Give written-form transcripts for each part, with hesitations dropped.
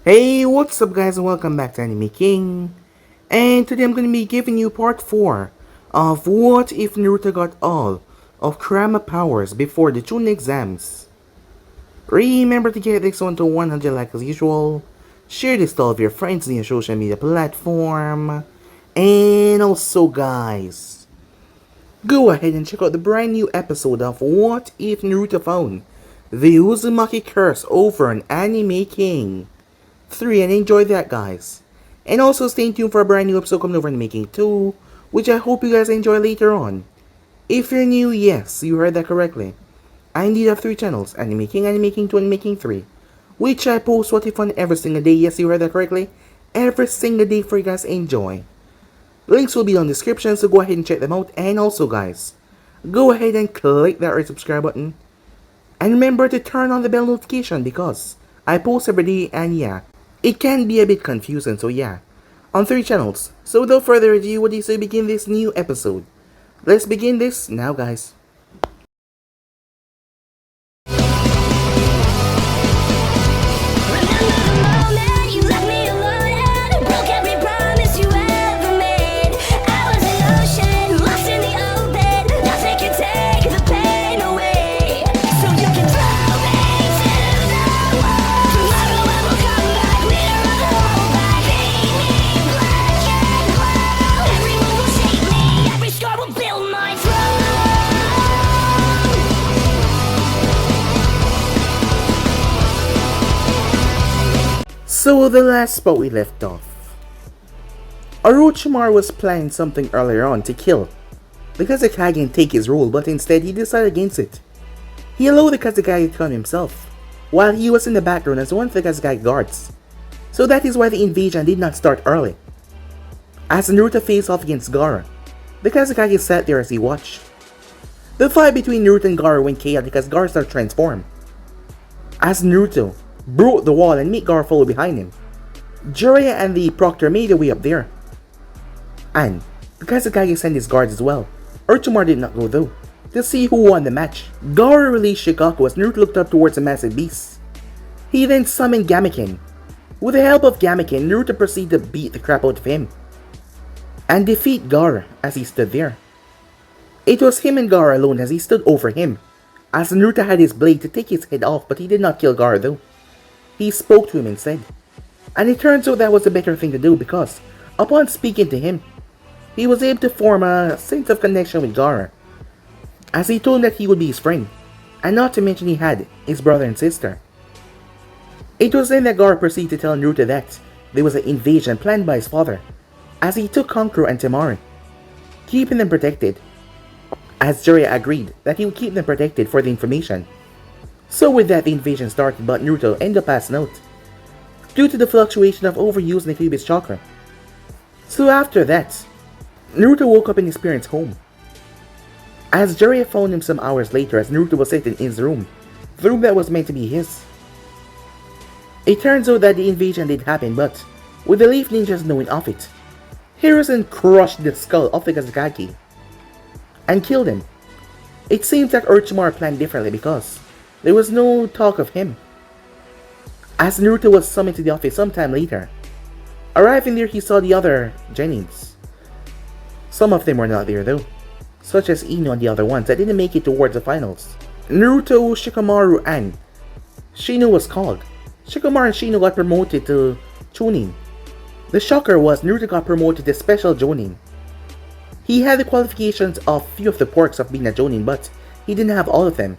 Hey, what's up guys and welcome back to Anime King. And today I'm going to be giving you part 4 of What If Naruto Got All of Kurama powers before the Chunin exams. Remember to get this one to 100 likes as usual. Share this to all of your friends in your social media platform. And also guys, go ahead and check out the brand new episode of What If Naruto Found the Uzumaki Curse over an Anime King 3 and enjoy that guys. And also stay tuned for a brand new episode coming over in Making 2, which I hope you guys enjoy later on. If you're new, yes, you heard that correctly. I indeed have 3 channels, Anime King, Anime King 2, and Making 3, which I post what if fun every single day, yes you heard that correctly, every single day for you guys to enjoy. Links will be on the description, so go ahead and check them out, and also guys, go ahead and click that red subscribe button, and remember to turn on the bell notification because I post every day and yeah, it can be a bit confusing, so yeah, on 3 channels. So without further ado, what do you say begin this new episode? Let's begin this now guys. So the last spot we left off, Orochimaru was planning something earlier on to kill the Kazekage and take his role, but instead he decided against it. He allowed the Kazekage to come himself, while he was in the background as one of the Kazekage guards. So that is why the invasion did not start early. As Naruto faced off against Gaara, the Kazekage sat there as he watched. The fight between Naruto and Gaara went chaotic as Gaara started to transform. As Naruto broke the wall and made Gaara follow behind him, Jiraiya and the Proctor made their way up there. And the Kazekage sent his guards as well. Orochimaru did not go though, to see who won the match. Gaara released Shikaku as Naruto looked up towards the massive beast. He then summoned Gamekin. With the help of Gamekin, Naruto proceeded to beat the crap out of him and defeat Gaara as he stood there. It was him and Gaara alone as he stood over him, as Naruto had his blade to take his head off, but he did not kill Gaara though. He spoke to him instead. And it turns out that was a better thing to do because, upon speaking to him, he was able to form a sense of connection with Gaara, as he told him that he would be his friend, and not to mention he had his brother and sister. It was then that Gaara proceeded to tell Naruto that there was an invasion planned by his father, as he took Kankuro and Temari, keeping them protected, as Jiraiya agreed that he would keep them protected for the information. So with that the invasion started, but Naruto ended up passing out, due to the fluctuation of overusing the Kyuubi's chakra. So after that, Naruto woke up in his parents' home, as Jiraiya found him some hours later as Naruto was sitting in his room, the room that was meant to be his. It turns out that the invasion did happen, but with the Leaf Ninjas knowing of it, Hiruzen crushed the skull of the Kazekage and killed him. It seems that Orochimaru planned differently because there was no talk of him, as Naruto was summoned to the office sometime later. Arriving there, he saw the other Genins. Some of them were not there though, such as Ino and the other ones that didn't make it towards the finals. Naruto, Shikamaru, and Shino was called. Shikamaru and Shino got promoted to Chunin. The shocker was Naruto got promoted to Special Jonin. He had the qualifications of few of the perks of being a Jonin, but he didn't have all of them.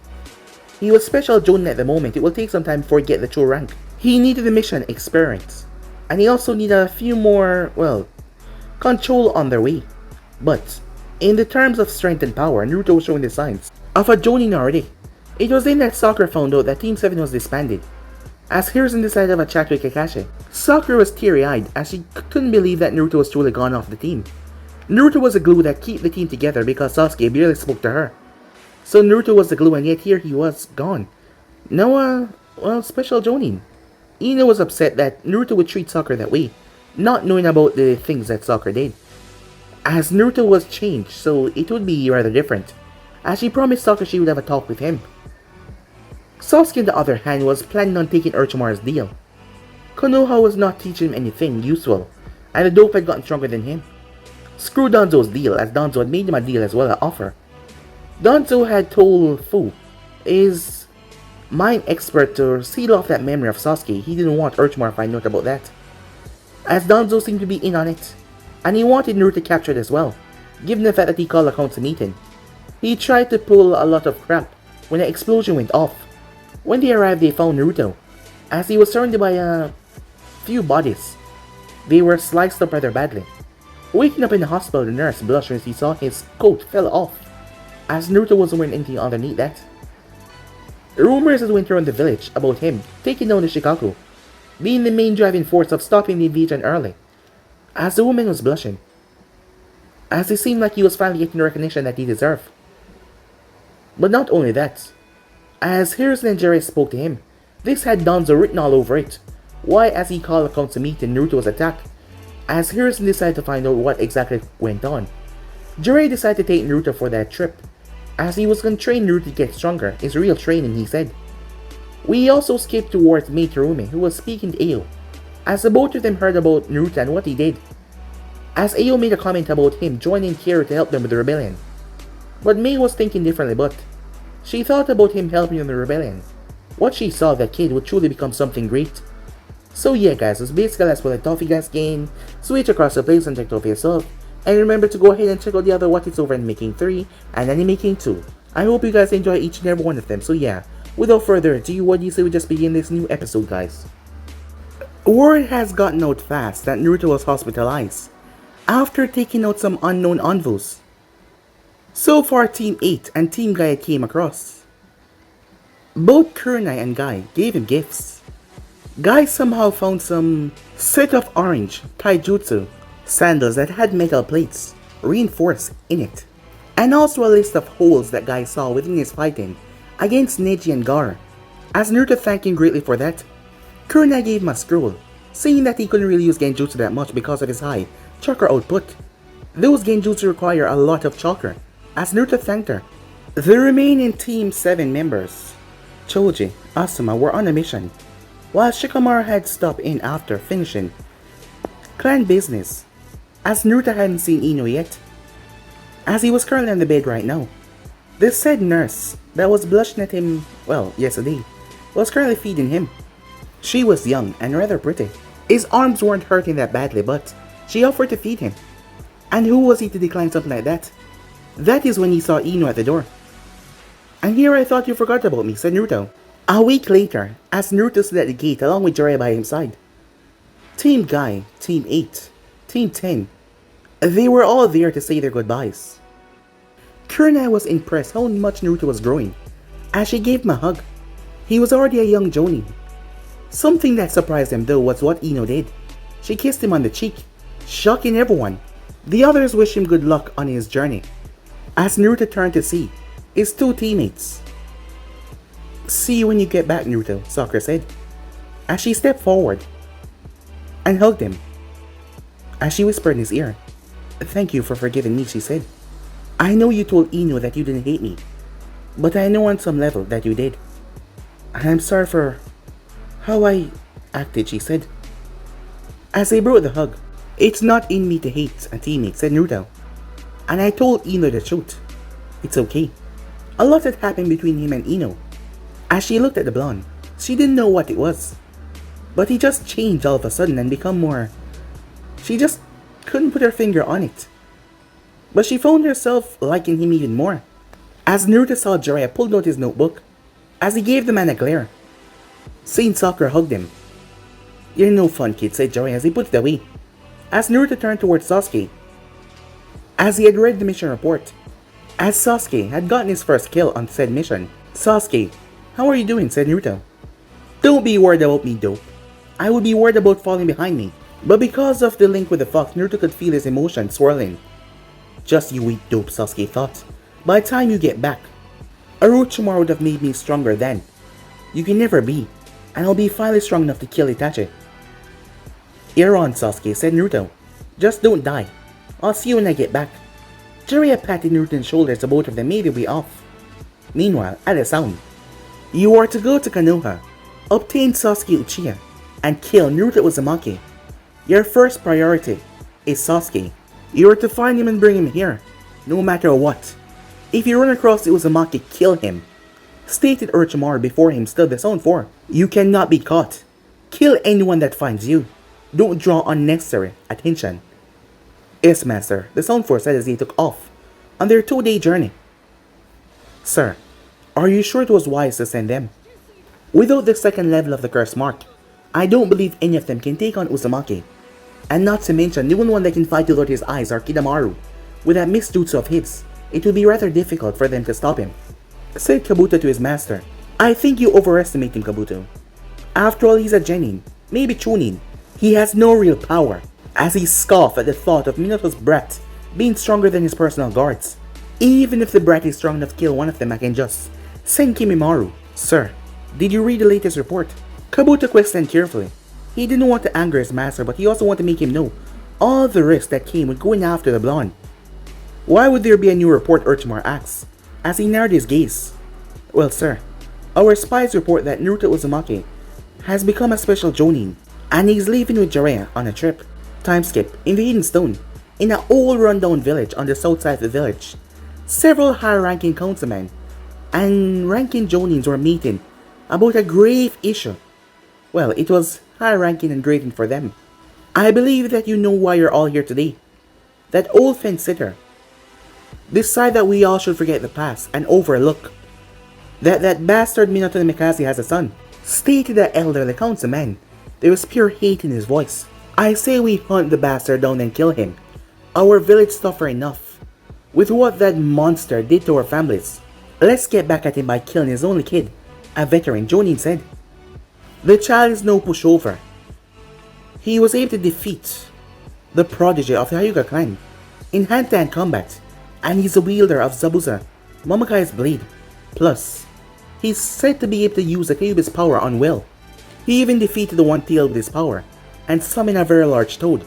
He was Special Jonin at the moment. It will take some time before he get the true rank. He needed the mission experience, and he also needed a few more, well, control on their way. But in the terms of strength and power, Naruto was showing the signs of a Jonin already. It was then that Sakura found out that Team 7 was disbanded, as Hiruzen decided to have a chat with Kakashi. Sakura was teary-eyed as she couldn't believe that Naruto was truly gone off the team. Naruto was the glue that kept the team together because Sasuke barely spoke to her. So Naruto was the glue, and yet here he was gone. Now, well, Special Jonin. Ino was upset that Naruto would treat Sakura that way, not knowing about the things that Sakura did, as Naruto was changed, so it would be rather different, as she promised Sakura she would have a talk with him. Sasuke on the other hand was planning on taking Orochimaru's deal. Konoha was not teaching him anything useful, and the dope had gotten stronger than him. Screw Danzo's deal, as Danzo had made him a deal as well, an offer. Danzo had told Fu, his mind expert, to seal off that memory of Sasuke. He didn't want Orochimaru to find out about that, as Danzo seemed to be in on it, and he wanted Naruto captured as well, given the fact that he called a council meeting. He tried to pull a lot of crap when the explosion went off. When they arrived, they found Naruto, as he was surrounded by a few bodies. They were sliced up rather badly. Waking up in the hospital, the nurse blushed as he saw his coat fell off, as Naruto wasn't wearing anything underneath that. Rumors had went around the village about him taking down the Shikaku, being the main driving force of stopping the invasion early, as the woman was blushing, as it seemed like he was finally getting the recognition that he deserved. But not only that, as Hiruzen and Jiraiya spoke to him, this had Danzo written all over it. Why, as he called a council meeting, Naruto was attacked, as Hiruzen decided to find out what exactly went on. Jiraiya decided to take Naruto for that trip, as he was going to train Naruto to get stronger, his real training, he said. We also skipped towards Mei Terumi, who was speaking to Ayo, as the both of them heard about Naruto and what he did, as Ayo made a comment about him joining Kira to help them with the rebellion. But Mei was thinking differently, but she thought about him helping in the rebellion. What she saw, that kid would truly become something great. So yeah guys, that's basically that's what I thought you guys gain. Switch across the place and check it out for yourself. And remember to go ahead and check out the other What It's Over in Making 3 and Anime Making 2. I hope you guys enjoy each and every one of them. So yeah, without further ado, what do you say we just begin this new episode, guys? Word has gotten out fast that Naruto was hospitalized after taking out some unknown envoys. So far, Team 8 and Team Gaia came across. Both Kurenai and Guy gave him gifts. Guy somehow found some set of orange taijutsu sandals that had metal plates reinforced in it, and also a list of holes that Guy saw within his fighting against Neji and Gaara. As Naruto thanked him greatly for that, Kurenai gave him a scroll, saying that he couldn't really use genjutsu that much because of his high chakra output. Those genjutsu require a lot of chakra, as Naruto thanked her. The remaining Team 7 members, Choji, Asuma, were on a mission, while Shikamaru had stopped in after finishing clan business, as Naruto hadn't seen Ino yet, as he was currently on the bed right now. The said nurse that was blushing at him, well, yesterday, was currently feeding him. She was young and rather pretty. His arms weren't hurting that badly, but she offered to feed him. And who was he to decline something like that? That is when he saw Ino at the door. And here I thought you forgot about me, said Naruto. A week later, as Naruto stood at the gate along with Jiraiya by his side, Team Guy, Team 8, Team 10, they were all there to say their goodbyes. Kurenai was impressed how much Naruto was growing, as she gave him a hug. He was already a young Jonin. Something that surprised him though was what Ino did. She kissed him on the cheek, shocking everyone. The others wished him good luck on his journey, as Naruto turned to see his two teammates. See you when you get back, Naruto, Sakura said, as she stepped forward and hugged him. As she whispered in his ear, thank you for forgiving me, she said. I know you told Ino that you didn't hate me, but I know on some level that you did. And I'm sorry for how I acted, she said. As they broke the hug, it's not in me to hate a teammate, said Naruto. And I told Ino the truth. It's okay. A lot had happened between him and Ino. As she looked at the blonde, she didn't know what it was. But he just changed all of a sudden and become more... She just couldn't put her finger on it. But she found herself liking him even more. As Naruto saw Jiraiya pulled out his notebook, as he gave the man a glare. Saint Sakura hugged him. You're no fun, kid, said Jiraiya as he put it away. As Naruto turned towards Sasuke, as he had read the mission report, as Sasuke had gotten his first kill on said mission. Sasuke, how are you doing, said Naruto. Don't be worried about me, dope. I would be worried about falling behind me. But because of the link with the fox, Naruto could feel his emotions swirling. Just you wait, dope, Sasuke thought. By the time you get back, Orochimaru would have made me stronger then. You can never be, and I'll be finally strong enough to kill Itachi. You're on, Sasuke, said Naruto. Just don't die. I'll see you when I get back. Jiraiya patted Naruto's shoulders, the both of them made their way off. Meanwhile, at a sound, you are to go to Konoha, obtain Sasuke Uchiha, and kill Naruto Uzumaki, your first priority is Sasuke. You are to find him and bring him here, no matter what. If you run across the Uzumaki, kill him. Stated Orochimaru before him stood the Zone 4. You cannot be caught. Kill anyone that finds you. Don't draw unnecessary attention. Yes, Master, the Zone 4 said as he took off on their 2-day journey. Sir, are you sure it was wise to send them? Without the second level of the curse mark, I don't believe any of them can take on Uzumaki. And not to mention, the only one that can fight without his eyes are Kidomaru. With that misjutsu of his, it would be rather difficult for them to stop him. Said Kabuto to his master. I think you overestimate him, Kabuto. After all, he's a genin, maybe Chunin. He has no real power, as he scoffed at the thought of Minato's brat being stronger than his personal guards. Even if the brat is strong enough to kill one of them, I can just send Kimimaro. Sir, did you read the latest report? Kabuto questioned carefully. He didn't want to anger his master, but he also wanted to make him know all the risks that came with going after the blonde. Why would there be a new report, Orochimaru asked, as he narrowed his gaze. Well, sir, our spies report that Naruto Uzumaki has become a special jonin, and he's leaving with Jiraiya on a trip. Time skip, in the Hidden Stone, in an old rundown village on the south side of the village. Several high-ranking councilmen and ranking jonins were meeting about a grave issue. Well, it was high-ranking and grave for them. I believe that you know why you're all here today. That old fence-sitter decided that we all should forget the past and overlook that bastard Minato Namikaze has a son. Stated the elderly councilman. There was pure hate in his voice. I say we hunt the bastard down and kill him. Our village suffer enough with what that monster did to our families. Let's get back at him by killing his only kid, a veteran, Jonin said. The child is no pushover. He was able to defeat the prodigy of the Hyuga clan in hand-to-hand combat, and he's a wielder of Zabuza, Momokage's blade. Plus, he's said to be able to use the Kyuubi's power on will. He even defeated the one-tailed with his power, and summoned a very large toad.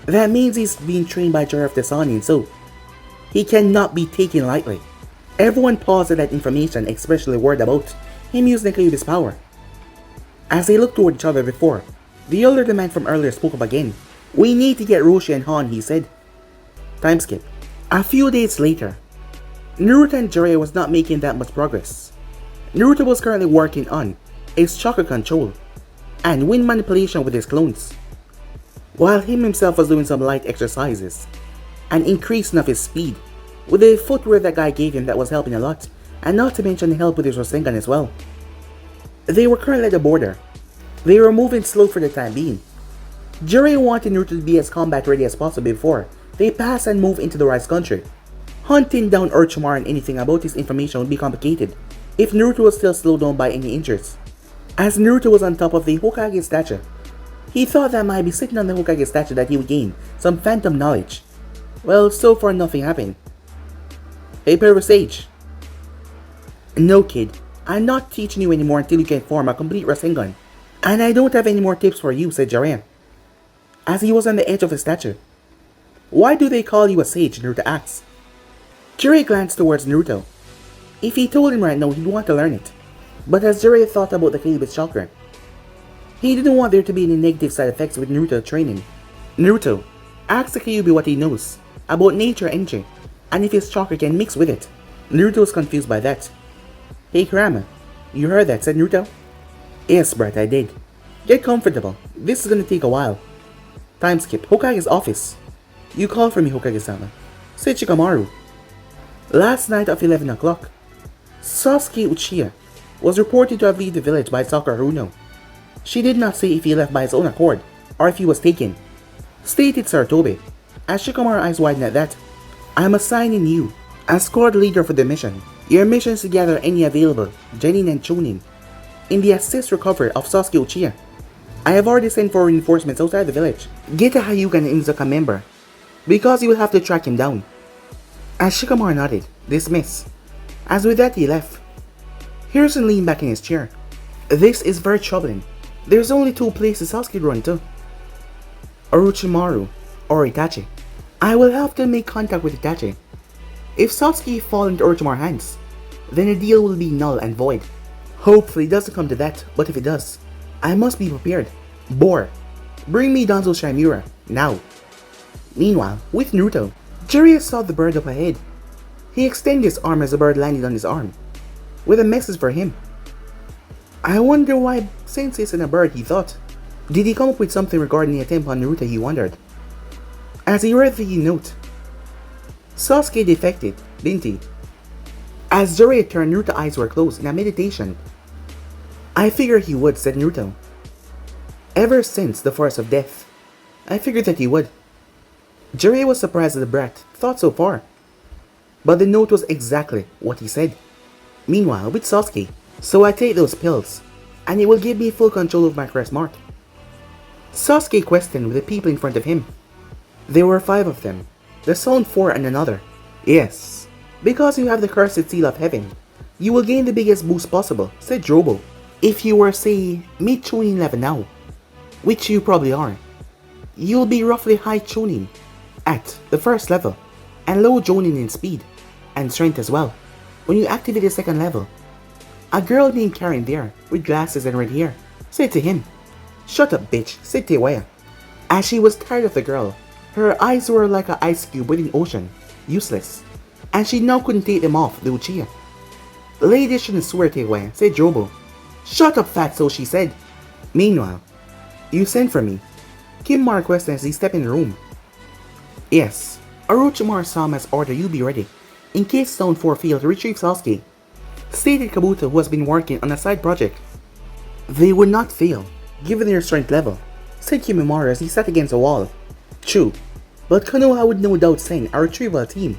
That means he's being trained by Jiraiya of the Sannin, so he cannot be taken lightly. Everyone paused at that information, especially worried about him using the Kyuubi's power. As they looked toward each other before, the elderly man from earlier spoke up again. We need to get Roshi and Han, he said. Time skip. A few days later, Naruto and Jiraiya was not making that much progress. Naruto was currently working on his chakra control and wind manipulation with his clones, while himself was doing some light exercises and increasing of his speed with the footwear that guy gave him that was helping a lot, and not to mention the help with his Rasengan as well. They were currently at the border. They were moving slow for the time being. Jiraiya wanted Naruto to be as combat ready as possible before they pass and move into the Rice Country. Hunting down Orochimaru and anything about his information would be complicated if Naruto was still slowed down by any injuries. As Naruto was on top of the Hokage statue, he thought that by sitting on the Hokage statue that he would gain some phantom knowledge. Well, so far nothing happened. Hey, Purple Sage. No, kid. I'm not teaching you anymore until you can form a complete Rasengan. And I don't have any more tips for you, said Jiraiya, as he was on the edge of the statue. Why do they call you a sage? Naruto asked. Jiraiya glanced towards Naruto. If he told him right now, he'd want to learn it. But as Jiraiya thought about the Kyuubi's chakra, he didn't want there to be any negative side effects with Naruto training. Naruto asked the Kyuubi what he knows about nature energy, and if his chakra can mix with it. Naruto was confused by that. Hey Kurama, you heard that, said Naruto. Yes, Brat, I did. Get comfortable. This is gonna take a while. Time skip. Hokage's office. You called for me, Hokage-sama, said Shikamaru. Last night of 11 o'clock, Sasuke Uchiha was reported to have left the village by Sakura Haruno. She did not say if he left by his own accord or if he was taken. Stated Sarutobi, as Shikamaru's eyes widened at that. I am assigning you as squad leader for the mission. Your mission is to gather any available Genin and Chunin in the assist recovery of Sasuke Uchiha. I have already sent for reinforcements outside the village. Get a Hyuga and Inuzuka member, because you will have to track him down. As Shikamaru nodded, dismiss. As with that he left. Hiruzen leaned back in his chair. This is very troubling. There's only two places Sasuke could run to. Orochimaru or Itachi. I will have to make contact with Itachi. If Sasuke falls into Orochimaru's hands, then the deal will be null and void. Hopefully it doesn't come to that, but if it does, I must be prepared. Boar, bring me Danzo Shamura, now. Meanwhile, with Naruto, Jiraiya saw the bird up ahead. He extended his arm as the bird landed on his arm, with a message for him. I wonder why Sensei sent a bird, he thought. Did he come up with something regarding the attempt on Naruto, he wondered. As he read the note, Sasuke defected, didn't he? As Jiraiya turned, Naruto's eyes were closed in a meditation. I figured he would, said Naruto. Ever since the force of death, I figured that he would. Jiraiya was surprised at the brat thought so far, but the note was exactly what he said. Meanwhile, with Sasuke, so I take those pills, and it will give me full control of my crest mark. Sasuke questioned with the people in front of him. There were 5 of them, the Sound 4 and another. Yes, because you have the cursed seal of heaven, you will gain the biggest boost possible, said Drobo. If you were, say, mid Chunin level now, which you probably are, you'll be roughly high Chunin at the first level, and low Jonin in speed, and strength as well, when you activate the second level. A girl named Karen there, with glasses and red hair, said to him, Shut up bitch, said Tewaya. As she was tired of the girl, her eyes were like an ice cube within ocean, useless, and she now couldn't take them off the Uchiha. Ladies shouldn't swear, Tewaya, said Drobo. Shut up fatso, she said. Meanwhile, you sent for me. Kimura questioned as he stepped in the room. Yes, Orochimaru-sama has ordered you be ready, in case Sound 4 failed to retrieve Sasuke, stated Kabuto, who has been working on a side project. They would not fail, given their strength level, said Kimura as he sat against a wall. True, but Konoha would no doubt send a retrieval team.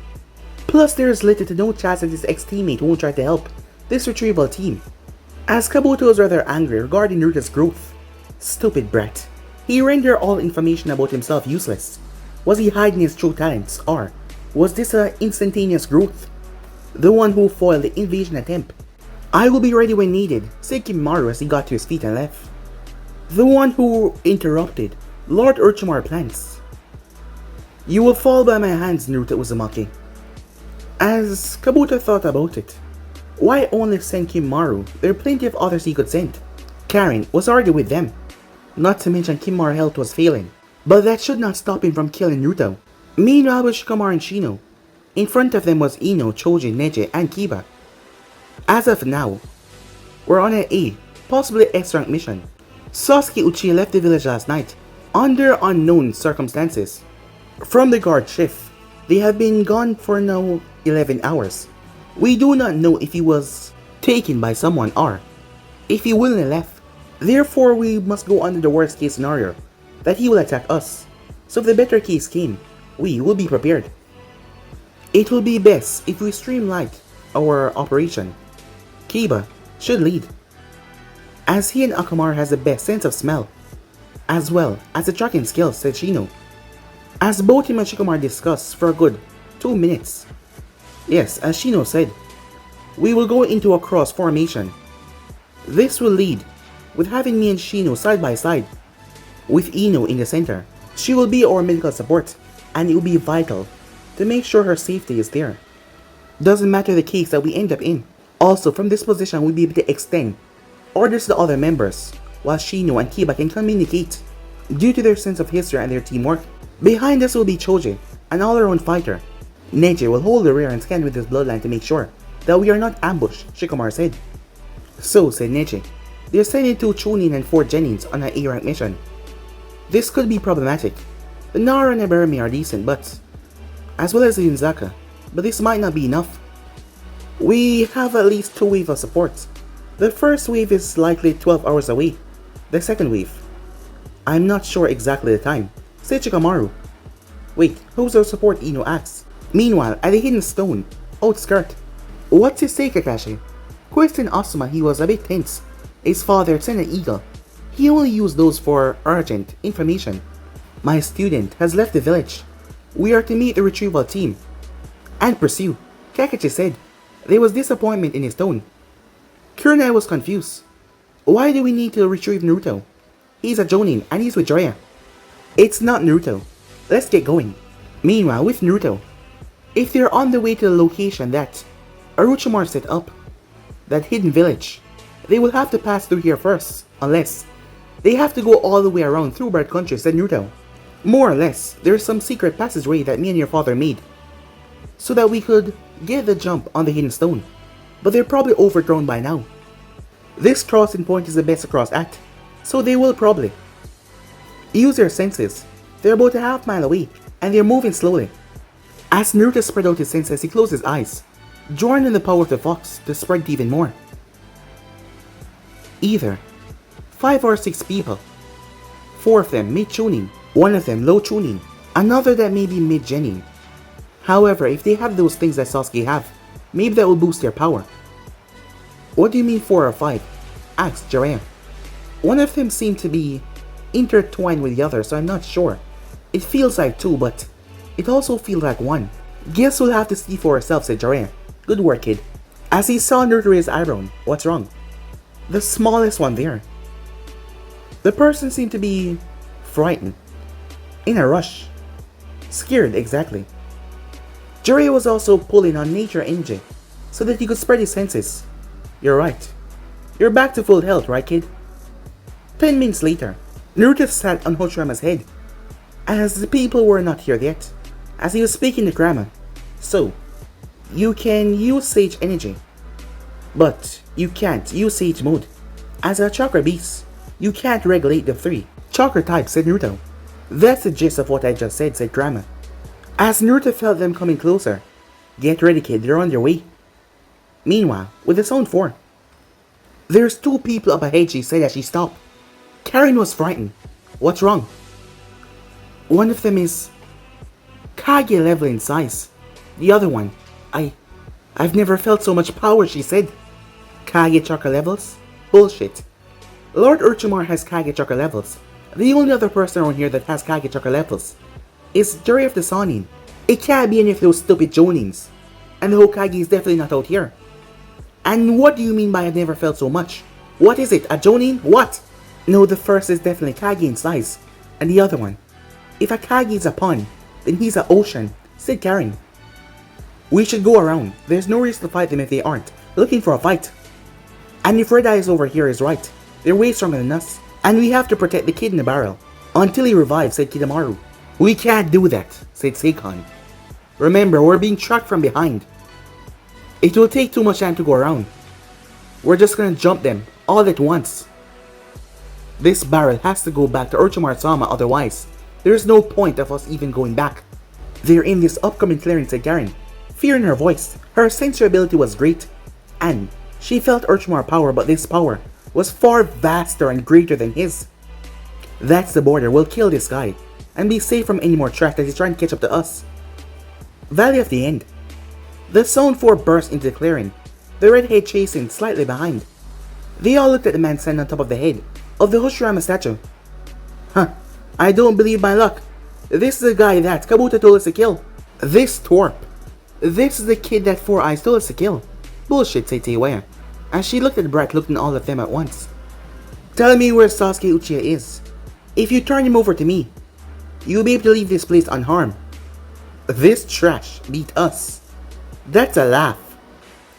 Plus there is little to no chance that his ex-teammate won't try to help this retrieval team. As Kabuto was rather angry regarding Naruto's growth. Stupid brat. He rendered all information about himself useless. Was he hiding his true talents, or was this an instantaneous growth? The one who foiled the invasion attempt. I will be ready when needed, said Kimura as he got to his feet and left. The one who interrupted Lord Orochimaru's plans. You will fall by my hands, Naruto Uzumaki. As Kabuto thought about it, why only send Kimura? There are plenty of others he could send. Karen was already with them. Not to mention Kimura's health was failing. But that should not stop him from killing Naruto. Meanwhile with Shikamaru and Shino, in front of them was Ino, Choji, Neji, and Kiba. As of now, we're on an A, possibly S-rank mission. Sasuke Uchiha left the village last night, under unknown circumstances. From the guard shift, they have been gone for now 11 hours. We do not know if he was taken by someone or if he willingly left. Therefore, we must go under the worst case scenario, that he will attack us. So if the better case came, we will be prepared. It will be best if we streamline our operation. Kiba should lead, as he and Akamaru has the best sense of smell, as well as the tracking skills, said Shino. As both him and Shikamaru discussed for a good 2 minutes. Yes, as Shino said, we will go into a cross formation. This will lead with having me and Shino side by side, with Ino in the center. She will be our medical support, and it will be vital to make sure her safety is there. Doesn't matter the case that we end up in. Also, from this position we'll be able to extend orders to the other members, while Shino and Kiba can communicate due to their sense of history and their teamwork. Behind us will be Choji, an all-around fighter. Neji will hold the rear and scan with his bloodline to make sure that we are not ambushed, Shikamaru said. So, said Neji, they're sending 2 Chunin and 4 Genins on an A-rank mission. This could be problematic. The Nara and Ibarami are decent, but as well as the Yunzaka, but this might not be enough. We have at least 2 waves of support. The first wave is likely 12 hours away. The second wave, I'm not sure exactly the time, said Shikamaru. Wait, who's our support? Ino asks. Meanwhile, at the hidden stone, outskirt. What's his say, Kakashi? Questioned Asuma. He was a bit tense. His father sent an eagle. He only used those for urgent information. My student has left the village. We are to meet the retrieval team and pursue, Kakashi said. There was disappointment in his tone. Kurenai was confused. Why do we need to retrieve Naruto? He's a Jonin and he's with Jiraiya. It's not Naruto. Let's get going. Meanwhile, with Naruto, if they're on the way to the location that Orochimaru set up, that hidden village, they will have to pass through here first, unless They have to go all the way around through bird country, said Naruto. More or less, there's some secret passageway that me and your father made, so that we could get the jump on the hidden stone, but they're probably overgrown by now. This crossing point is the best across at, so they will probably use their senses. They're about a half-mile away, and they're moving slowly. As Naruto spread out his senses, he closed his eyes, drawing in the power of the fox to spread even more. Either 5 or 6 people. 4 of them mid-Chunin, 1 of them low-Chunin, another that may be mid-Genin. However, if they have those things that Sasuke have, maybe that will boost their power. What do you mean 4 or 5? Asked Jiraiya. One of them seemed to be intertwined with the other, so I'm not sure. It feels like 2, but it also feels like 1. Guess we'll have to see for ourselves, said Jiraiya. Good work, kid. As he saw Naruto raise eyebrow, what's wrong? The smallest one there. The person seemed to be frightened. In a rush. Scared, exactly. Jiraiya was also pulling on nature energy, so that he could spread his senses. You're right. You're back to full health, right, kid? 10 minutes later, Naruto sat on Hashirama's head, as the people were not here yet, as he was speaking to Kurama. So, you can use Sage energy, but you can't use Sage mode. As a chakra beast, you can't regulate the 3 chakra types, said Naruto. That's the gist of what I just said Kurama. As Naruto felt them coming closer. Get ready, kid, they're on their way. Meanwhile, with the Zone 4, there's 2 people up ahead, she said as she stopped. Karen was frightened. What's wrong? One of them is Kage level in size. The other one, I've never felt so much power, she said. Kage chakra levels? Bullshit. Lord Orochimaru has Kage chakra levels. The only other person around here that has Kage chakra levels is Jiraiya of the Sannin. It can't be any of those stupid Jonins. And the Hokage is definitely not out here. And what do you mean by I've never felt so much? What is it, a Jonin? What? No, the first is definitely Kage in size. And the other one, if a Kage is a pond, then he's an ocean, said Karen. We should go around. There's no reason to fight them if they aren't looking for a fight. And if Red Eyes over here is right, they're way stronger than us. And we have to protect the kid in the barrel until he revives, said Kidomaru. We can't do that, said Seikon. Remember, we're being tracked from behind. It will take too much time to go around. We're just gonna jump them all at once. This barrel has to go back to Orochimaru-sama, otherwise there's no point of us even going back. They're in this upcoming clearing, said Karen, fear in her voice. Her sensory ability was great, and she felt Orochimaru's power, but this power was far vaster and greater than his. That's the border. We'll kill this guy and be safe from any more trash that is trying to catch up to us. Valley of the End. The Zone 4 burst into the clearing, the redhead chasing slightly behind. They all looked at the man standing on top of the head of the Hashirama statue. Huh, I don't believe my luck. This is the guy that Kabuto told us to kill. This twerp. This is the kid that Four Eyes told us to kill. Bullshit, said Teiwaya, as she looked at Brett, looking at all of them at once. Tell me where Sasuke Uchiha is. If you turn him over to me, you'll be able to leave this place unharmed. This trash beat us. That's a laugh.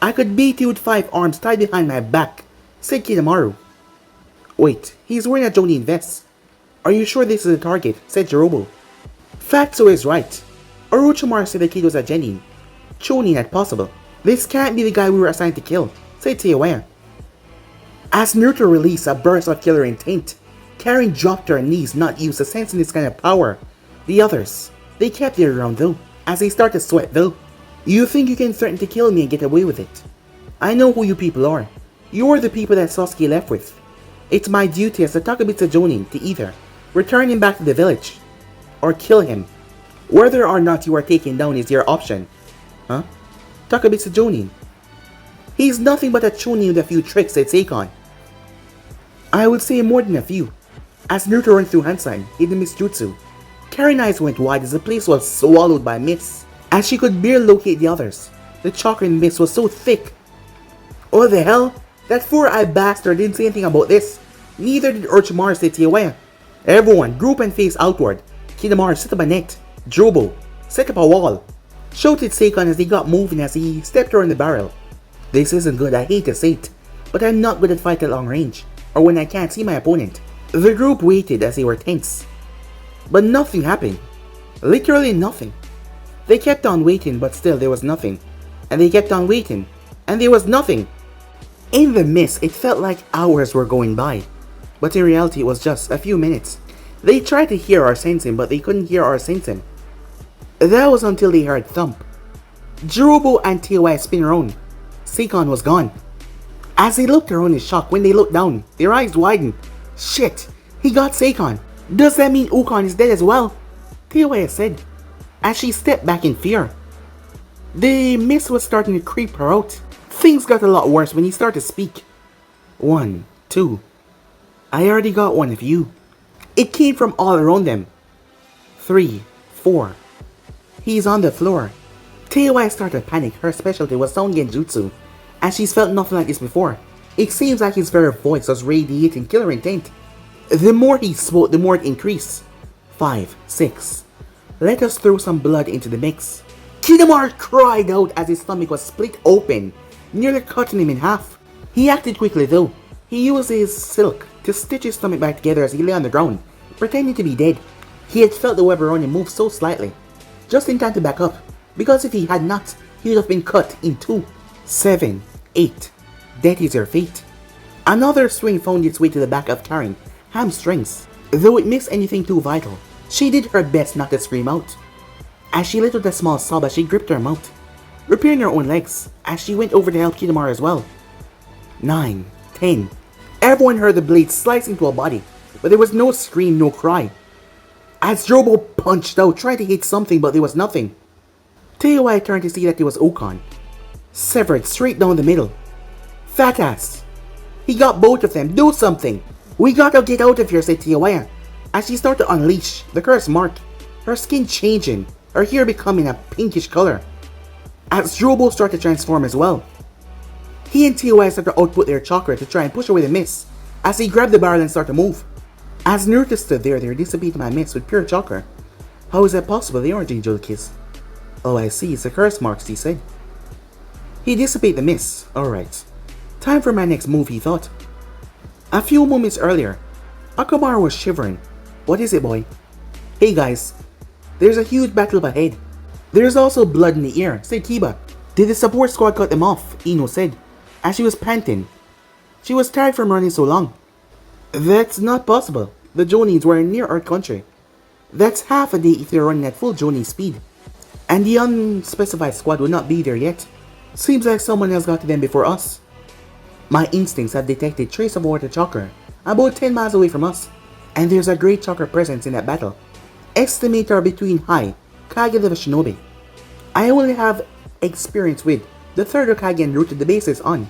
I could beat you with 5 arms tied behind my back, said Kidomaru. Wait, he's wearing a Jonin vest. Are you sure this is the target, said Jirobo. Fatso is right. Orochimaru said the kid was a Genin. Chunin at possible. This can't be the guy we were assigned to kill, said Teiwaya. As Naruto released a burst of killer intent, Karen dropped to her knees, not used to sensing this kind of power. The others, they kept it around though, as they started to sweat though. You think you can threaten to kill me and get away with it? I know who you people are. You're the people that Sasuke left with. It's my duty as a Takabitsu Jonin to either return him back to the village or kill him. Whether or not you are taken down is your option. Huh? Takabitsu Jonin. He's nothing but a Chunin with a few tricks, said Seikon. I would say more than a few. As Naruto ran through Hansign, hidden Mist Jutsu, Karen's eyes went wide as the place was swallowed by mist, as she could barely locate the others. The chakra in mist was so thick. What the hell? That four-eyed bastard didn't say anything about this. Neither did Orochimaru, said Teiwaya. Everyone, group and face outward. Kidomaru set up a net. Drobo, set up a wall. Shouted Seikon as they got moving as he stepped around the barrel. This isn't good, I hate to say it, but I'm not good at fighting at long range, or when I can't see my opponent. The group waited as they were tense. But nothing happened. Literally nothing. They kept on waiting, but still there was nothing. And they kept on waiting, and there was nothing. In the mist, it felt like hours were going by. But in reality, it was just a few minutes. They tried to hear or sense him, but they couldn't hear or sense him. That was until they heard thump. Jirobo and TOI spin around. Seikon was gone. As they looked around in shock, when they looked down, their eyes widened. Shit, he got Seikon. Does that mean Ukon is dead as well? TOI said, as she stepped back in fear. The mist was starting to creep her out. Things got a lot worse when he started to speak. 1, 2. I already got one of you. It came from all around them. 3, 4. He's on the floor. TOI started to panic. Her specialty was sound genjutsu, and she's felt nothing like this before. It seems like his very voice was radiating killer intent. The more he spoke, the more it increased. 5, 6. Let us throw some blood into the mix. Kinemar cried out as his stomach was split open, nearly cutting him in half. He acted quickly though. He used his silk to stitch his stomach back together as he lay on the ground, pretending to be dead. He had felt the web around him move so slightly, just in time to back up, because if he had not, he would have been cut in two. 7, 8. Death is your fate. Another swing found its way to the back of Karen, hamstrings. Though it missed anything too vital, she did her best not to scream out. As she let out a small sob as she gripped her mouth, repairing her own legs, as she went over to help Kinemar as well. 9, 10. Everyone heard the blade slice into her body, but there was no scream, no cry. As Drobo punched out, trying to hit something, but there was nothing. TOI turned to see that it was Ukon, severed straight down the middle. Fat ass! He got both of them, do something! We gotta get out of here, said TOI, as she started to unleash the curse mark, her skin changing, her hair becoming a pinkish color. As Drobo started to transform as well. He and TOI started to output their chakra to try and push away the mist, as he grabbed the barrel and started to move. As Naruto stood there, they were dissipating my mist with pure chakra. How is that possible? They aren't angel kids. Oh, I see, it's the curse marks, he said. He dissipated the mist. Alright. Time for my next move, he thought. A few moments earlier, Akamaru was shivering. What is it, boy? Hey guys, there's a huge battle up ahead. There's also blood in the air, said Kiba. Did the support squad cut them off? Ino said, as she was panting. She was tired from running so long. That's not possible. The Jonins were near our country. That's half a day if they're running at full Jonin speed. And the unspecified squad will not be there yet. Seems like someone else got to them before us. My instincts have detected trace of water chakra about 10 miles away from us. And there's a great chakra presence in that battle. Estimate are between high, Kage level shinobi. I only have experience with the third Hokage and Naruto the base is on.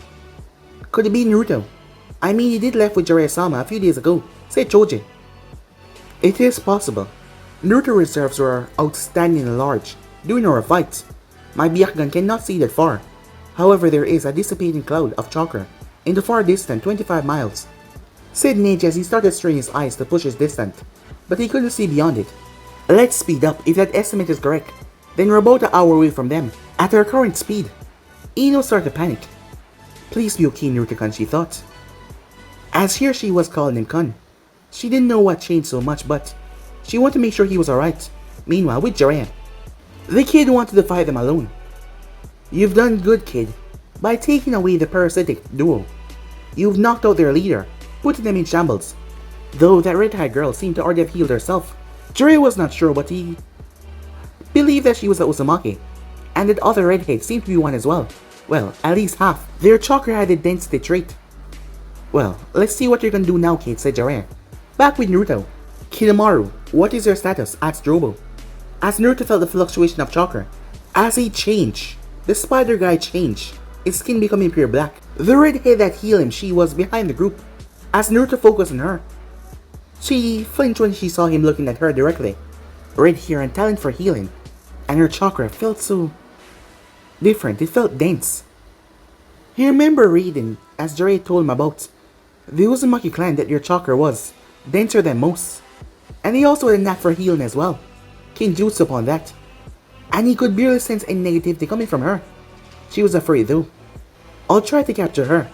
Could it be Naruto? I mean, he did left with Jiraiya-sama a few days ago, said Choji. It is possible. Naruto reserves were outstanding and large during our fight. My Byakugan cannot see that far. However, there is a dissipating cloud of chakra in the far distant 25 miles, said Neji as he started straining his eyes to push his distance, but he couldn't see beyond it. Let's speed up. If that estimate is correct, then we're about an hour away from them, at our current speed. Ino started to panic. Please be okay, Naruto-kun, she thought. As here she was calling him Kun. She didn't know what changed so much, but she wanted to make sure he was alright. Meanwhile, with Jiraiya, the kid wanted to fight them alone. You've done good, kid, by taking away the parasitic duo. You've knocked out their leader, putting them in shambles. Though that red-haired girl seemed to already have healed herself. Jiraiya was not sure, but he believed that she was a Uzumaki, and that other redhead seemed to be one as well. Well, at least half. Their chakra had a density trait. Well, let's see what you're gonna do now, kid, said Jiraiya. Back with Naruto. Kinemaro, what is your status? Asked Drobo. As Naruto felt the fluctuation of chakra, as he changed, the spider guy changed, his skin becoming pure black. The redhead that healed him, she was behind the group. As Naruto focused on her, she flinched when she saw him looking at her directly. Red hair and talent for healing, and her chakra felt so different, it felt dense. He remembered reading, as Jiraiya told him about, the Uzumaki clan that your chakra was denser than most. And he also had a knack for healing as well. Kinjutsu upon that. And he could barely sense any negativity coming from her. She was afraid though. I'll try to capture her.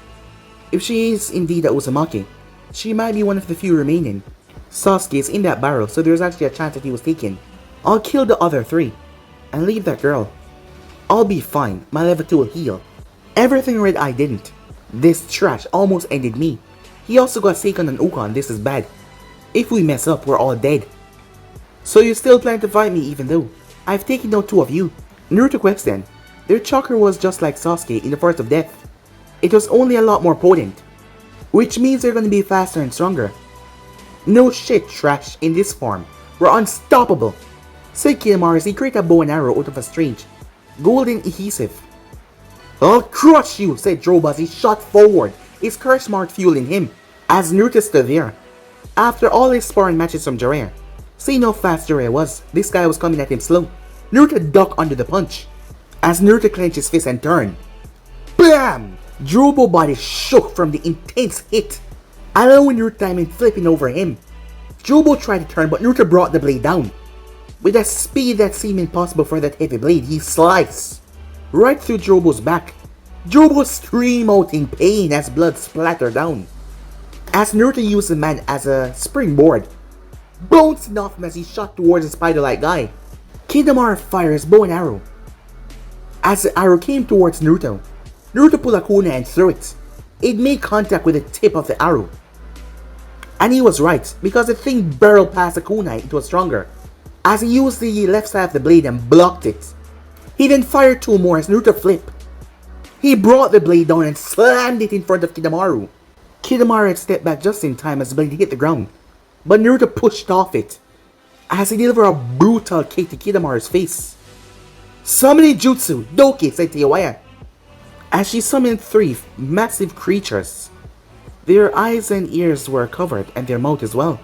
If she is indeed a Uzumaki, She might be one of the few remaining. Sasuke is in that barrel, so there's actually a chance that he was taken. I'll kill the other 3 and leave that girl. I'll be fine, my level 2 will heal. Everything Red Eye didn't. This trash almost ended me. He also got Seiken and Ukon, this is bad. If we mess up, we're all dead. So you still plan to fight me even though I've taken down 2 of you? Naruto question. Their chakra was just like Sasuke in the Forest of Death. It was only a lot more potent. Which means they're gonna be faster and stronger. No shit, trash, in this form. We're unstoppable. Said Kiyomaru as he created a bow and arrow out of a strange golden adhesive. I'll crush you, said Joba as he shot forward, his curse mark fueling him. As Naruto stood there, after all his sparring matches from Jiraiya, seeing how fast Jiraiya was, this guy was coming at him slow. Naruto ducked under the punch. As Naruto clenched his fist and turned. BAM! Drobo's body shook from the intense hit, allowing Naruto time in flipping over him. Drobo tried to turn, but Naruto brought the blade down. With a speed that seemed impossible for that heavy blade, he sliced right through Drobo's back. Drobo screamed out in pain as blood splattered down. As Naruto used the man as a springboard, bouncing off him as he shot towards the spider-like guy. Kiyomaru fired his bow and arrow. As the arrow came towards Naruto, Naruto pulled a kunai and threw it. It made contact with the tip of the arrow. And he was right, because the thing barreled past the kunai, it was stronger. As he used the left side of the blade and blocked it. He then fired 2 more as Naruto flipped. He brought the blade down and slammed it in front of Kiyomaru. Kiyomaru had stepped back just in time as the blade hit the ground, but Naruto pushed off it as he delivered a brutal kick to Kiyomaru's face. Summoning Jutsu, Doki, said Teiwaya, as she summoned 3 massive creatures. Their eyes and ears were covered and their mouth as well.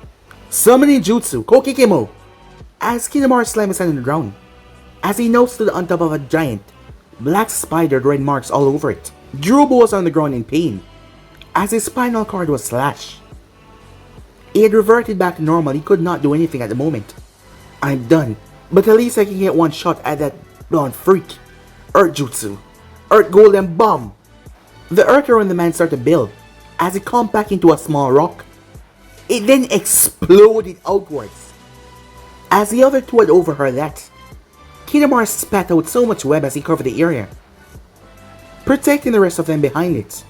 Summoning Jutsu, Kokikemo, as Kiyomaru slammed his hand on the ground, as he now stood on top of a giant black spider with red marks all over it. Drobo was on the ground in pain, as his spinal cord was slashed. He had reverted back to normal, he could not do anything at the moment. I'm done, but at least I can get one shot at that blonde freak. Earth Jutsu, Earth Golden Bomb. The earth around the man started to build, as it compacted into a small rock. It then exploded outwards. As the other 2 had overheard that, Kiyomaru spat out so much web as he covered the area, protecting the rest of them behind it.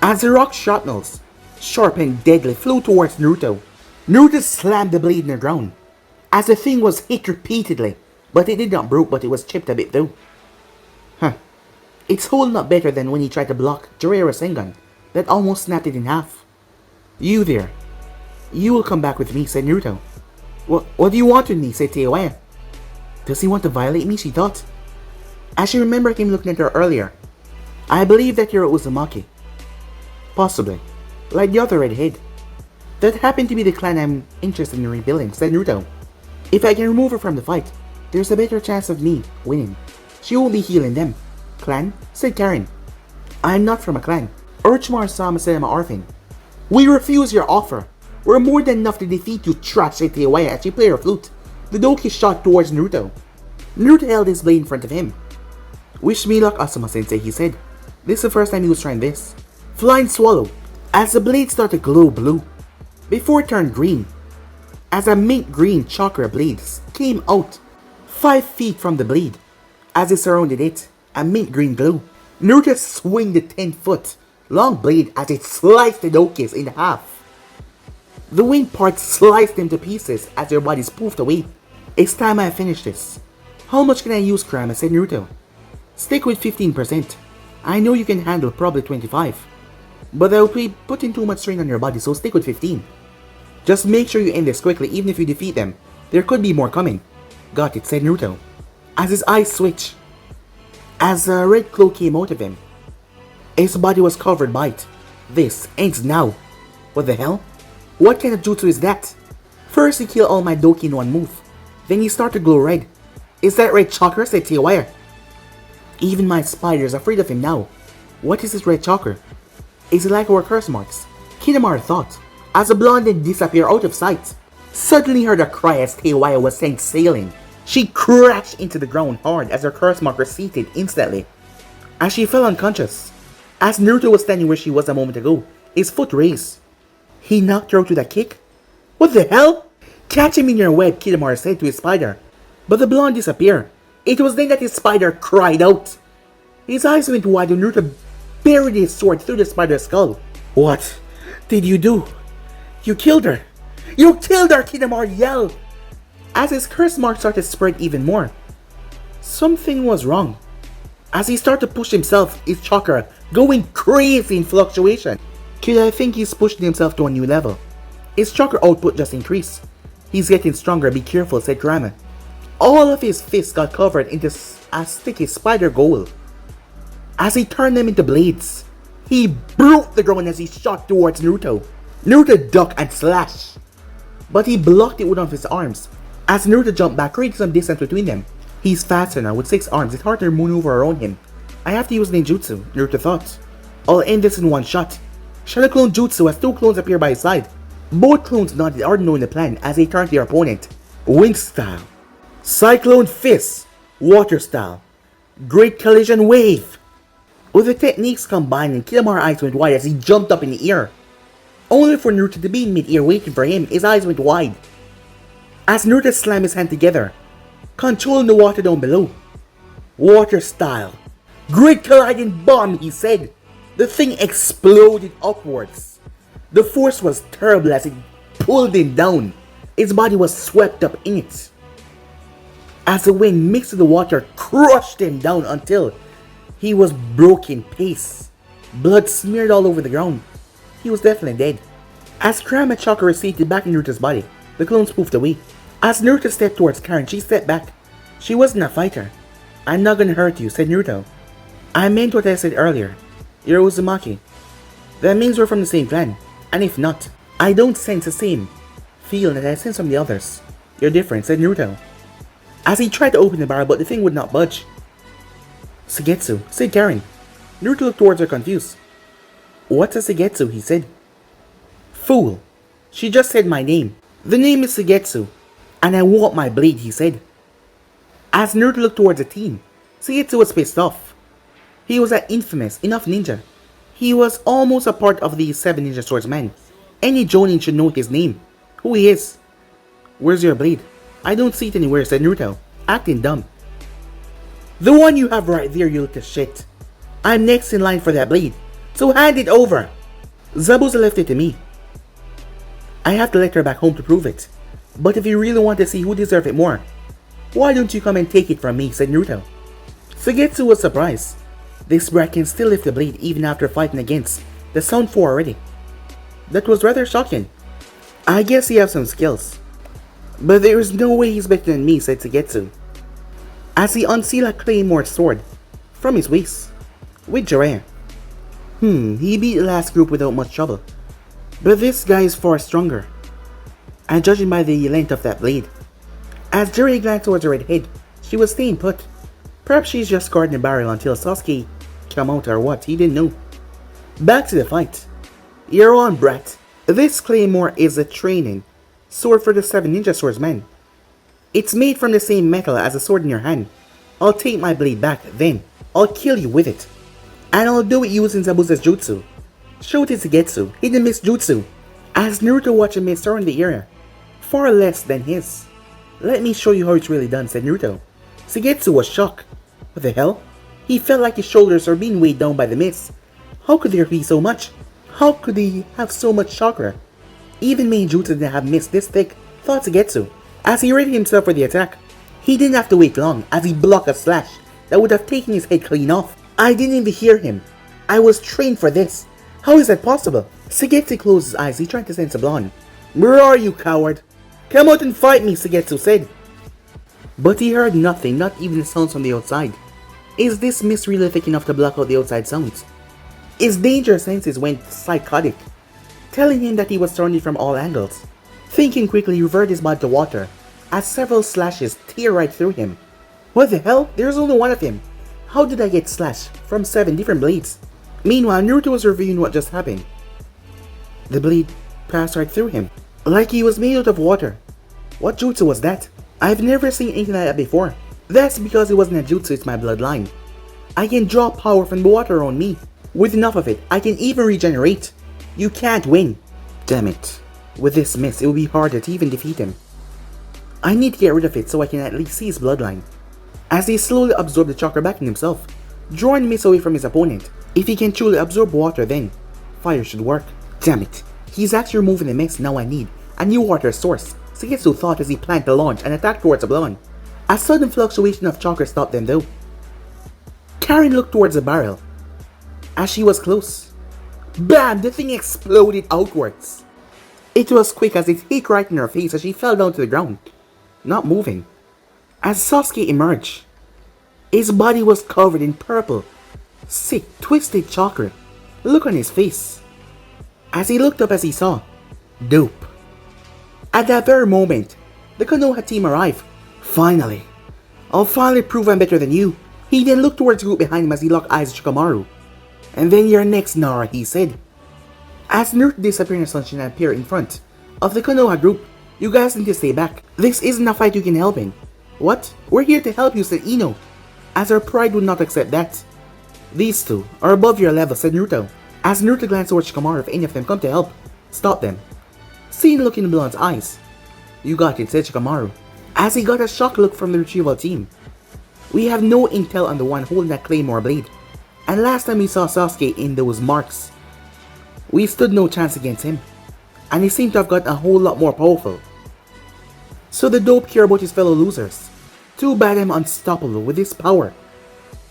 As the rock shrapnels, sharp and deadly, flew towards Naruto, Naruto slammed the blade in the ground, as the thing was hit repeatedly, but it did not break, but it was chipped a bit though. It's holding up better than when he tried to block Jiraiya's Rasengan that almost snapped it in half. You there. You will come back with me, said Naruto. What do you want with me, said Teiwaya. Does he want to violate me, she thought. As she remembered him looking at her earlier. I believe that you're Uzumaki. Possibly. Like the other redhead. That happened to be the clan I'm interested in rebuilding, said Naruto. If I can remove her from the fight, there's a better chance of me winning. She won't be healing them. Clan? Said Karen. I'm not from a clan. Orochimaru-sama said I'm an orphan. We refuse your offer. We're more than enough to defeat you, trash, said Teiwaya as she played her flute. The Doki shot towards Naruto. Naruto held his blade in front of him. Wish me luck, Asuma-sensei, he said. This is the first time he was trying this. Flying Swallow, as the blade started to glow blue, before it turned green, as a mint green chakra blade came out 5 feet from the blade. As it surrounded it, a mint green glow. Naruto swung the 10-foot long blade as it sliced the Dokis in half. The wing part sliced them to pieces as their bodies poofed away. It's time I finish this. How much can I use, Kurama, said Naruto. Stick with 15%. I know you can handle probably 25. But that will be putting too much strain on your body, so stick with 15. Just make sure you end this quickly, even if you defeat them. There could be more coming. Got it, said Naruto, as his eyes switched, as a red glow came out of him. His body was covered by it. This ends now. What the hell? What kind of jutsu is that? First he killed all my Doki in one move. Then he started to glow red. Is that red chakra, said Teiwaya. Even my spider is afraid of him now. What is this red chakra? Is it like our curse marks? Kiyomaru thought, as the blonde then disappeared out of sight. Suddenly heard a cry as Teiwaya was sent sailing. She crashed into the ground hard as her curse mark receded instantly, as she fell unconscious. As Naruto was standing where she was a moment ago, his foot raised. He knocked her out with a kick? What the hell? Catch him in your web, Kitamura said to his spider. But the blonde disappeared. It was then that his spider cried out. His eyes went wide and Naruto buried his sword through the spider's skull. What did you do? You killed her. You killed her, Kitamura yelled. As his curse mark started to spread even more. Something was wrong. As he started to push himself, his chakra going crazy in fluctuation. Kid, I think he's pushing himself to a new level. His chakra output just increased. He's getting stronger, be careful, said Kurama. All of his fists got covered into as thick as spider gold. As he turned them into blades, he broke the ground as he shot towards Naruto. Naruto ducked and slashed, but he blocked it with one of his arms. As Naruto jumped back, creating some distance between them. He's faster now with 6 arms, it's hard to maneuver around him. I have to use ninjutsu, Naruto thought. I'll end this in one shot. Shadow Clone Jutsu as 2 clones appear by his side. Both clones nodded already knowing the plan as they turned to their opponent. Wind style, Cyclone Fist, Water style, Great Collision Wave. With the techniques combined, Kitamura's eyes went wide as he jumped up in the air. Only for Naruto to be in mid-air waiting for him, his eyes went wide. As Naruto slammed his hand together, controlling the water down below. Water style, Great Colliding Bomb, he said. The thing exploded upwards. The force was terrible as it pulled him down. His body was swept up in it. As the wind mixed with the water crushed him down until he was broken pace. Blood smeared all over the ground. He was definitely dead. As Kurama chakra receded back in Naruto's body, the clone spoofed away. As Naruto stepped towards Karen, she stepped back. She wasn't a fighter. I'm not gonna hurt you, said Naruto. I meant what I said earlier. You're Uzumaki. That means we're from the same clan. And if not, I don't sense the same feeling that I sense from the others. You're different, said Naruto. As he tried to open the barrel, but the thing would not budge. Suigetsu, said Karen. Naruto looked towards her confused. What's a Suigetsu, he said. Fool. She just said my name. The name is Suigetsu. And I want my blade, he said. As Naruto looked towards the team, Suigetsu was pissed off. He was an infamous enough ninja. He was almost a part of the 7 Ninja Swordsmen. Any Jonin should know his name. Who he is. Where's your blade? I don't see it anywhere, said Naruto, acting dumb. The one you have right there, you little shit. I'm next in line for that blade, so hand it over. Zabuza left it to me. I have to let her back home to prove it. But if you really want to see who deserves it more, why don't you come and take it from me, said Naruto. Suigetsu was surprised. This brat can still lift the blade even after fighting against the Sound 4 already. That was rather shocking. I guess he has some skills. But there is no way he's better than me, said Suigetsu. As he unsealed a claymore sword from his waist with Jiraiya. He beat the last group without much trouble. But this guy is far stronger. And judging by the length of that blade. As Jiraiya glanced towards her red head, she was staying put. Perhaps she's just guarding the barrel until Sasuke come out or what, he didn't know. Back to the fight. You're on, brat. This claymore is a training sword for the 7 Ninja Swordsmen. It's made from the same metal as the sword in your hand. I'll take my blade back, then I'll kill you with it. And I'll do it using Zabuza's jutsu. Shoto Suigetsu, hidden mist jutsu. As Naruto watched a mist surround the area, far less than his. Let me show you how it's really done, said Naruto. Suigetsu was shocked. What the hell? He felt like his shoulders were being weighed down by the mist. How could there be so much? How could he have so much chakra? Even main jutsu didn't have mist this thick, thought Suigetsu. As he readied himself for the attack, he didn't have to wait long as he blocked a slash that would have taken his head clean off. I didn't even hear him. I was trained for this. How is that possible? Suigetsu closed his eyes, he tried to sense a blonde. Where are you, coward? Come out and fight me, Suigetsu said. But he heard nothing, not even the sounds from the outside. Is this mist really thick enough to block out the outside sounds? His danger senses went psychotic, telling him that he was surrounded from all angles. Thinking quickly, he reverted his body to water, as several slashes tear right through him. What the hell? There's only one of him. How did I get slashed from 7 different blades? Meanwhile, Naruto was reviewing what just happened. The blade passed right through him, like he was made out of water. What jutsu was that? I've never seen anything like that before. That's because it wasn't a jutsu, it's my bloodline. I can draw power from the water around me. With enough of it, I can even regenerate. You can't win. Damn it. With this mess, it will be harder to even defeat him. I need to get rid of it so I can at least see his bloodline. As he slowly absorbed the chakra back in himself, drawing mist away from his opponent. If he can truly absorb water, then fire should work. Damn it. He's actually removing the mist. Now I need a new water source. Suigetsu thought as he planned to launch and attack towards the blonde. A sudden fluctuation of chakra stopped them though. Karen looked towards the barrel. As she was close, bam! The thing exploded outwards. It was quick as it hit right in her face as she fell down to the ground, not moving. As Sasuke emerged, his body was covered in purple, sick, twisted chakra. Look on his face. As he looked up as he saw, dope. At that very moment, the Konoha team arrived. Finally, I'll finally prove I'm better than you. He then looked towards the group behind him as he locked eyes with Shikamaru. And then you're next, Nara, he said. As Naruto disappeared in the sunshine and appeared in front of the Konoha group, you guys need to stay back. This isn't a fight you can help in. What? We're here to help you, said Ino. As her pride would not accept that. These two are above your level, said Naruto. As Naruto glanced towards Shikamaru, if any of them come to help, stop them. Seeing the look in the blonde's eyes. You got it, said Shikamaru. As he got a shocked look from the retrieval team. We have no intel on the one holding that claymore blade. And last time we saw Sasuke in those marks, we stood no chance against him. And he seemed to have gotten a whole lot more powerful. So the dope care about his fellow losers. Too bad I'm unstoppable with this power.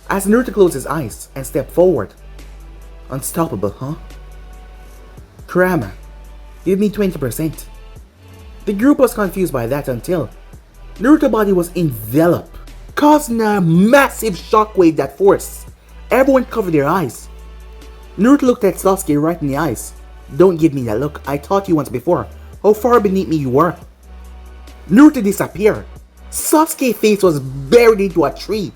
As Naruto closed his eyes and stepped forward. Unstoppable, huh? Kurama, give me 20%. The group was confused by that until Naruto's body was enveloped, causing a massive shockwave that forced everyone covered their eyes. Naruto looked at Sasuke right in the eyes. Don't give me that look, I taught you once before how far beneath me you were. Naruto disappeared. Sasuke's face was buried into a tree.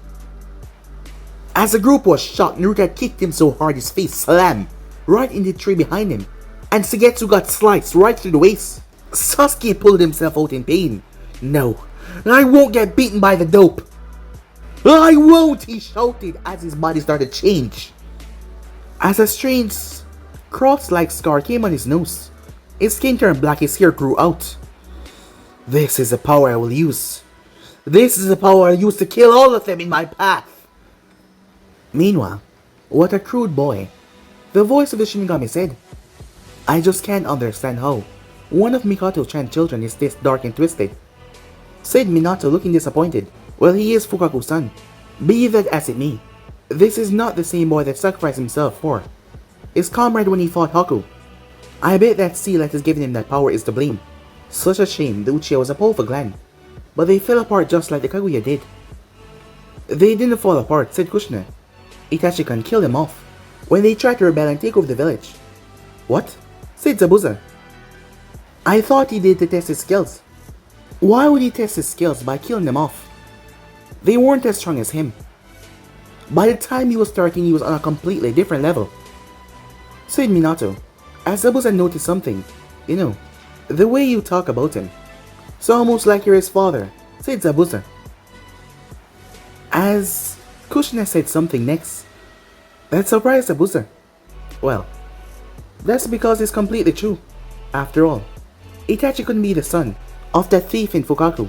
As the group was shocked, Naruto had kicked him so hard his face slammed right in the tree behind him, and Suigetsu got sliced right through the waist. Sasuke pulled himself out in pain. No, I won't get beaten by the dope. I won't, he shouted as his body started to change. As a strange cross-like scar came on his nose, his skin turned black, his hair grew out. This is the power I will use. This is the power I'll use to kill all of them in my path. Meanwhile, what a crude boy. The voice of the Shinigami said, I just can't understand how one of Mikoto-chan's children is this dark and twisted. Said Minato, looking disappointed. Well, he is Fukaku's son. Be that as it may, this is not the same boy that sacrificed himself for his comrade when he fought Haku. I bet that sea that has given him that power is to blame. Such a shame, the Uchiha was a powerful clan, but they fell apart just like the Kaguya did. They didn't fall apart, said Kushina. Itachi-kan killed them off when they tried to rebel and take over the village. What? Said Zabuza. I thought he did to test his skills. Why would he test his skills by killing them off? They weren't as strong as him. By the time he was 13, he was on a completely different level. Said Minato, as Zabuza noticed something. You know, the way you talk about him. So almost like you're his father, said Zabuza. As Kushina said something next, that surprised Zabuza. Well, that's because it's completely true. After all, Itachi couldn't be the son of that thief in Fukaku.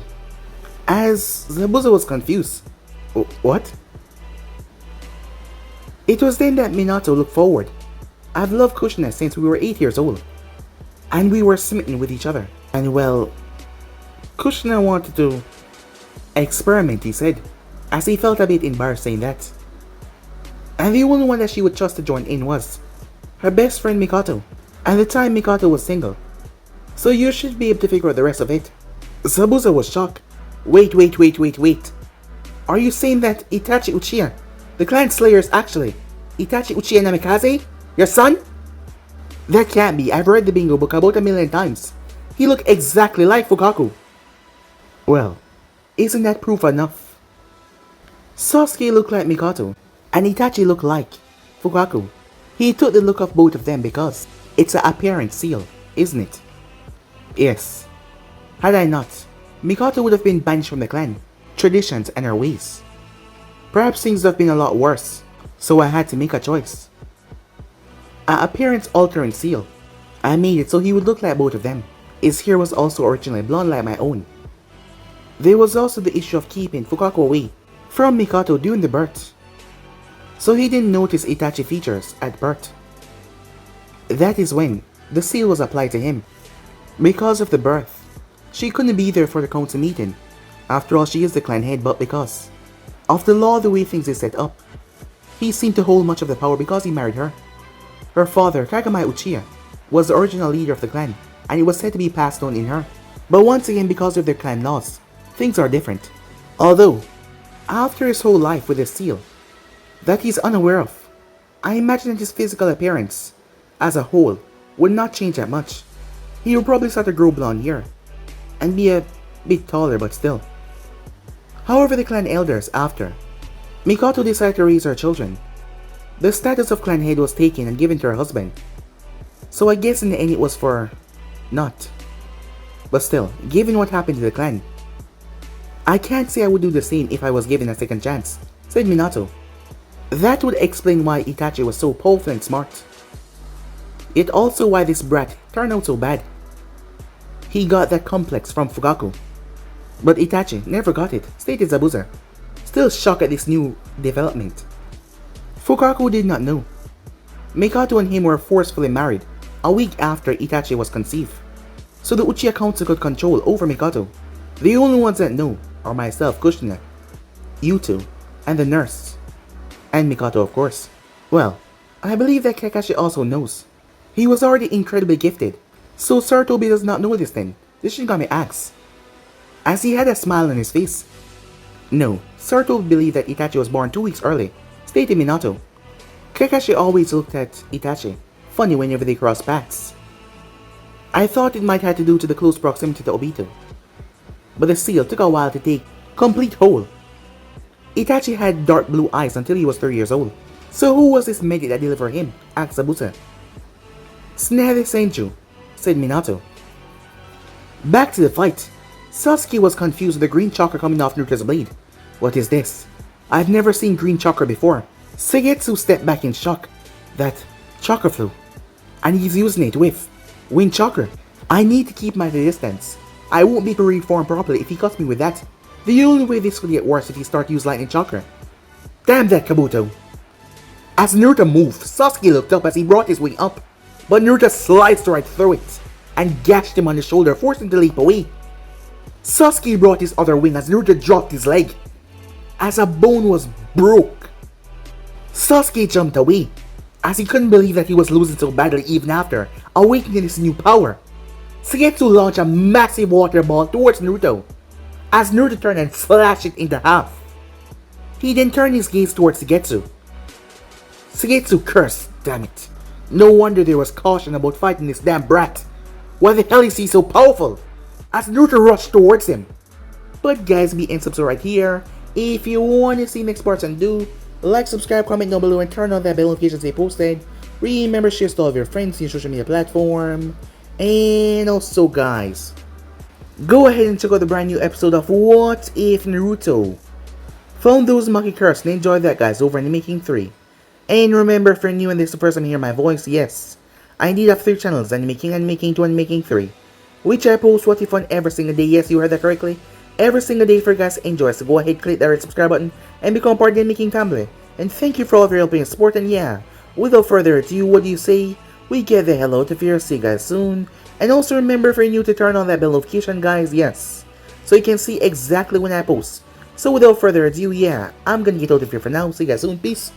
As Zabuza was confused. What? It was then that Minato looked forward. I've loved Kushina since we were 8 years old. And we were smitten with each other. And well, Kushina wanted to experiment, he said, as he felt a bit embarrassed saying that. And the only one that she would trust to join in was her best friend Mikoto. At the time Mikoto was single. So you should be able to figure out the rest of it. Zabuza was shocked. Wait. Are you saying that Itachi Uchiha, the clan slayer, is actually Itachi Uchiha Namikaze? Your son? That can't be. I've read the bingo book about 1,000,000 times. He looked exactly like Fukaku. Well, isn't that proof enough? Sasuke looked like Mikoto, and Itachi looked like Fukaku. He took the look of both of them because it's an apparent seal, isn't it? Yes. Had I not, Mikoto would have been banished from the clan, traditions and her ways. Perhaps things would have been a lot worse, so I had to make a choice. An appearance altering seal. I made it so he would look like both of them. His hair was also originally blonde like my own. There was also the issue of keeping Fukaku away from Mikoto during the birth, so he didn't notice Itachi features at birth. That is when the seal was applied to him. Because of the birth, she couldn't be there for the council meeting. After all, she is the clan head, but because of the law, the way things is set up, he seemed to hold much of the power because he married her. Her father, Kagami Uchiha, was the original leader of the clan, and it was said to be passed on in her. But once again, because of their clan laws, things are different. Although, after his whole life with a seal that he's unaware of, I imagine that his physical appearance as a whole would not change that much. He would probably start to grow blonde hair and be a bit taller, but still. However, the clan elders, after Mikoto decided to raise her children, the status of clan head was taken and given to her husband. So I guess in the end it was for not. But still, given what happened to the clan, I can't say I would do the same if I was given a second chance, said Minato. That would explain why Itachi was so powerful and smart. It also why this brat turned out so bad. He got that complex from Fukaku. But Itachi never got it, stated Zabuza, still shocked at this new development. Fukaku did not know. Mikoto and him were forcefully married a week after Itachi was conceived, so the Uchiha Council could control over Mikoto. The only ones that know are myself, Kushina, Yuto, and the nurse. And Mikoto, of course. Well, I believe that Kakashi also knows. He was already incredibly gifted, so Sarutobi does not know this then, the Shinigami asks, as he had a smile on his face. No, Sarutobi believed that Itachi was born 2 weeks early, stated Minato. Kakashi always looked at Itachi funny whenever they crossed paths. I thought it might have to do to the close proximity to Obito, but the seal took a while to take complete hold. Itachi had dark blue eyes until he was 3 years old. So who was this medic that delivered him? Asked Zabuza. Tsunade Senju, said Minato. Back to the fight. Sasuke was confused with the green chakra coming off Naruto's blade. What is this? I've never seen green chakra before. Suigetsu stepped back in shock. That chakra flew. And he's using it with wind chakra. I need to keep my distance. I won't be able to reform properly if he cuts me with that. The only way this could get worse if he starts to use lightning chakra. Damn that Kabuto. As Naruto moved, Sasuke looked up as he brought his wing up, but Naruto sliced right through it and gashed him on the shoulder, forcing him to leap away. Sasuke brought his other wing as Naruto dropped his leg, as a bone was broke. Sasuke jumped away, as he couldn't believe that he was losing so badly even after awakening his new power. Suigetsu launched a massive water ball towards Naruto, as Naruto turned and slashed it into half. He then turned his gaze towards Suigetsu. Suigetsu cursed, damn it. No wonder there was caution about fighting this damn brat. Why the hell is he so powerful? As Naruto rushed towards him. But guys, be and subscribe right here. If you want to see next parts, and do like, subscribe, comment down below, and turn on that bell notifications they posted. Remember, share to all of your friends in your social media platform. And also guys, go ahead and check out the brand new episode of What If Naruto found those monkey curse, and enjoy that guys over in the Making 3. And remember, if you're new and this is the first time you hear my voice, yes, I indeed have 3 channels, Anime King, Anime King 2, and Making 3, which I post What If on every single day. Yes, you heard that correctly, every single day for you guys to enjoy. So go ahead, click that red subscribe button and become part of the Anime King family. And thank you for all of your help and support. And yeah, without further ado, what do you say we get the hell out of here? See you guys soon. And also remember, if you're new, to turn on that bell notification, guys, yes, so you can see exactly when I post. So without further ado, yeah, I'm gonna get out of here for now. See you guys soon. Peace.